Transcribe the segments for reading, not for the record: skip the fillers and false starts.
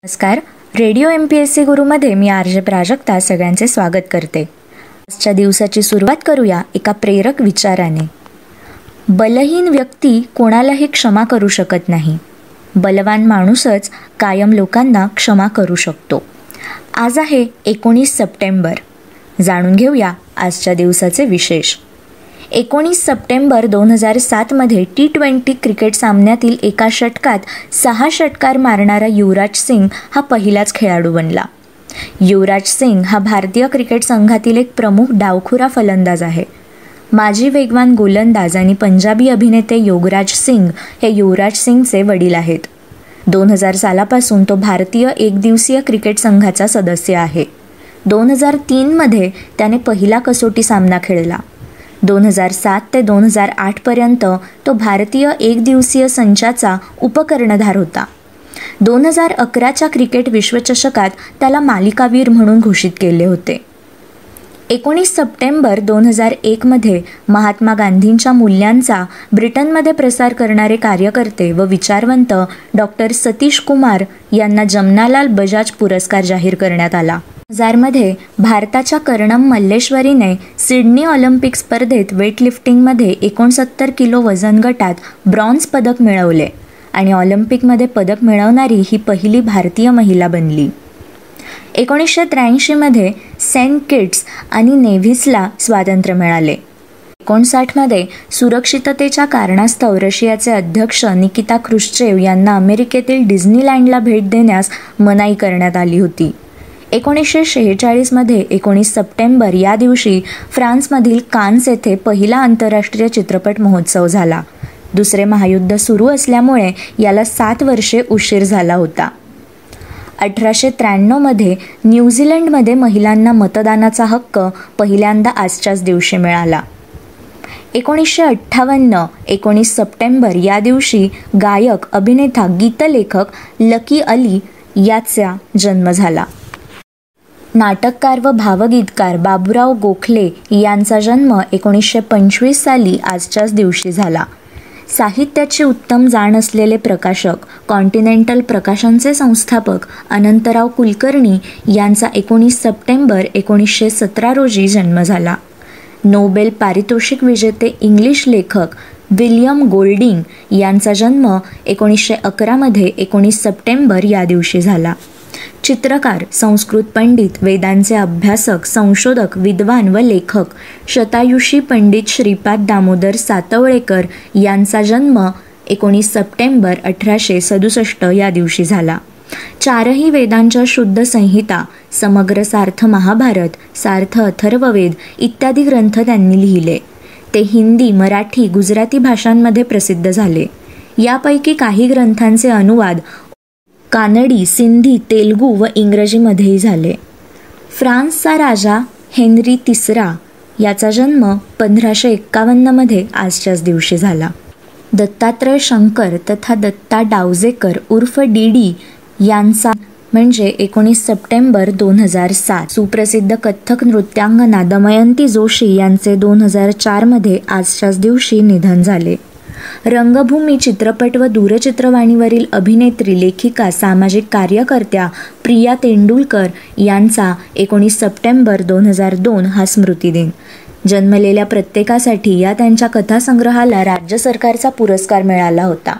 नमस्कार. Radio MPSC गुरुमध्ये मी RJ Prajakta सगळ्यांचे स्वागत करते. आजच्या दिवसाची सुरुवात करूया एका प्रेरक विचाराने. बलहीन व्यक्ती कोणालाही क्षमा करू शकत नाही. बलवान माणूसच कायम लोकांना क्षमा करू शकतो. आज आहे 19 सप्टेंबर. जाणून घेऊया आजच्या दिवसाचे विशेष. 19 सप्टेंबर 2007 T20 क्रिकेट सामन्यातील एका षटकात 6 षटकार मारणारा युवराज सिंग हा पहिलाच खेळाडू बनला. युवराज सिंग हा भारतीय क्रिकेट संघातील एक प्रमुख डावखुरा फलंदाज आहे. माजी वेगवान गोलंदाज आणि पंजाबी अभिनेते योगराज सिंग हे युवराज सिंगचे वडील आहेत. 2000 सालापासून तो भारतीय एकदिवसीय क्रिकेट संघाचा सदस्य आहे. 2003 त्याने पहिला कसोटी सामना खेळला. 2007 ते 2008 पर्यंत तो भारतीय एकदिवसीय संचाचा उपकर्णधार होता. 2011च्या क्रिकेट विश्वचषकात त्याला मालिकावीर म्हणून घोषित केले होते. 19 सप्टेंबर 2001 महात्मा गांधींच्या मूल्यांचा ब्रिटनमध्ये प्रसार करणारे कार्यकर्ते व विचारवंत डॉक्टर सतीश कुमार यांना जमनालाल बजाज पुरस्कार जाहीर करण्यात आला. 2000 भारताच्या कर्णम मल्लेश्वरीने सिडनी ऑलिम्पिक स्पर्धेत वेटलिफ्टिंगमध्ये 69 किलो वजन गटात ब्रॉन्झ पदक मिळवले आणि ऑलिम्पिकमध्ये पदक मिळवणारी ही पहिली भारतीय महिला बनली. 1983 सेंट किट्स आणि नेव्हिसला स्वातंत्र्य मिळाले. 1959 सुरक्षिततेच्या कारणास्तव रशियाचे अध्यक्ष निकिता ख्रुश्चेव यांना अमेरिकेतील डिझनीलँडला भेट देण्यास मनाई करण्यात आली होती. 1946 19 सप्टेंबर या दिवशी फ्रान्समधील कान्स येथे पहिला आंतरराष्ट्रीय चित्रपट महोत्सव झाला. दुसरे महायुद्ध सुरू असल्यामुळे याला 7 वर्षे उशीर झाला होता. 1893 न्यूझीलंडमध्ये महिलांना मतदानाचा हक्क पहिल्यांदा आजच्याच दिवशी मिळाला. 1958 19 सप्टेंबर या दिवशी गायक, अभिनेता, गीतलेखक लकी अली याचा जन्म झाला. नाटककार व भावगीतकार बाबूराव गोखले यांचा जन्म 1925 साली आजच्याच दिवशी झाला. साहित्याची उत्तम जाण असलेले प्रकाशक, कॉन्टिनेंटल प्रकाशनचे संस्थापक अनंतराव कुलकर्णी यांचा 19 सप्टेंबर 1917 रोजी जन्म झाला. नोबेल पारितोषिक विजेते इंग्लिश लेखक विल्यम गोल्डिंग यांचा जन्म 1911 19 सप्टेंबर या दिवशी झाला. चित्रकार, संस्कृत पंडित, वेदांचे अभ्यासक, संशोधक, विद्वान व लेखक शतायुषी पंडित श्रीपाद दामोदर सातवळेकर यांचा जन्म 19 सप्टेंबर 1867 या दिवशी झाला. 4ही वेदांच्या शुद्ध संहिता, समग्र सार्थ महाभारत, सार्थ अथर्ववेद इत्यादी ग्रंथ त्यांनी लिहिले. ते हिंदी, मराठी, गुजराती भाषांमध्ये प्रसिद्ध झाले. यापैकी काही ग्रंथांचे अनुवाद कानडी, सिंधी, तेलुगू व इंग्रजीमध्येही झाले. फ्रान्सचा राजा हेनरी तिसरा याचा जन्म 1551 आजच्याच दिवशी झाला. दत्तात्रय शंकर तथा दत्ता डावजेकर उर्फ डीडी यांचा म्हणजे 19 सप्टेंबर 2007. सुप्रसिद्ध कथ्थक नृत्यांगना दमयंती जोशी यांचे 2004 आजच्याच दिवशी निधन झाले. रंगभूमी, चित्रपट व दूरचित्रवाणीवरील अभिनेत्री, लेखिका, सामाजिक कार्यकर्त्या प्रिया तेंडुलकर यांचा 19 सप्टेंबर 2002 हा स्मृतिदिन. जन्मलेल्या प्रत्येकासाठी या त्यांच्या कथासंग्रहाला राज्य सरकारचा पुरस्कार मिळाला होता.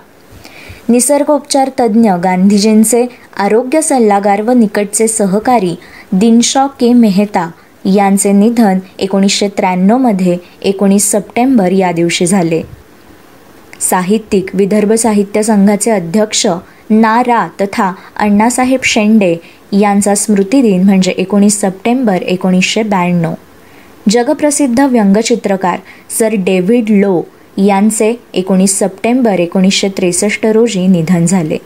निसर्गोपचार तज्ज्ञ, गांधीजींचे आरोग्य सल्लागार व निकटचे सहकारी दिनशॉ के मेहता यांचे निधन 1993 19 सप्टेंबर या दिवशी झाले. साहित्यिक, विदर्भ साहित्य संघाचे अध्यक्ष ना. रा. तथा अण्णासाहेब शेंडे यांचा स्मृतिदिन म्हणजे 19 सप्टेंबर 1992. जगप्रसिद्ध व्यंगचित्रकार सर डेव्हिड लो यांचे 19 सप्टेंबर 1963 रोजी निधन झाले.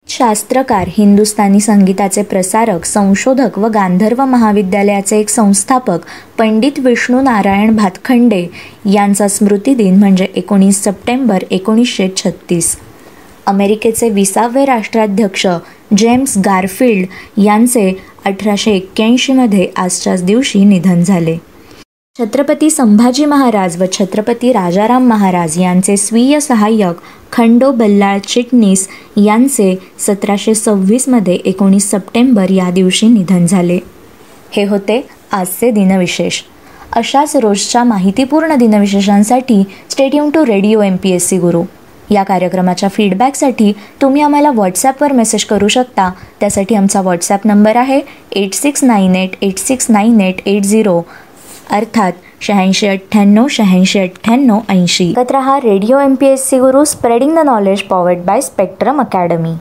शास्त्रकार, हिंदुस्थानी संगीताचे प्रसारक, संशोधक व गांधर्व महाविद्यालयाचे एक संस्थापक पंडित विष्णू नारायण भातखंडे यांचा स्मृतिदिन म्हणजे 19 सप्टेंबर 1936. अमेरिकेचे 20वे राष्ट्राध्यक्ष जेम्स गारफिल्ड यांचे 1881 आजच्याच दिवशी निधन झाले. छत्रपती संभाजी महाराज व छत्रपती राजाराम महाराज यांचे स्वीय सहाय्यक खंडो बल्लाळ चिटणीस यांचे 1726 19 सप्टेंबर या दिवशी निधन झाले. हे होते आजचे दिनविशेष. अशाच रोजच्या माहितीपूर्ण दिनविशेषांसाठी stay tune to radio MPSC Guru. या कार्यक्रमाच्या फीडबॅकसाठी तुम्ही आम्हाला व्हॉट्सॲपवर मेसेज करू शकता. त्यासाठी आमचा व्हॉट्सॲप नंबर आहे 8698869880 अर्थात 8698869880. एकत्र हा radio MPSC Guru, spreading the knowledge, powered by spectrum academy.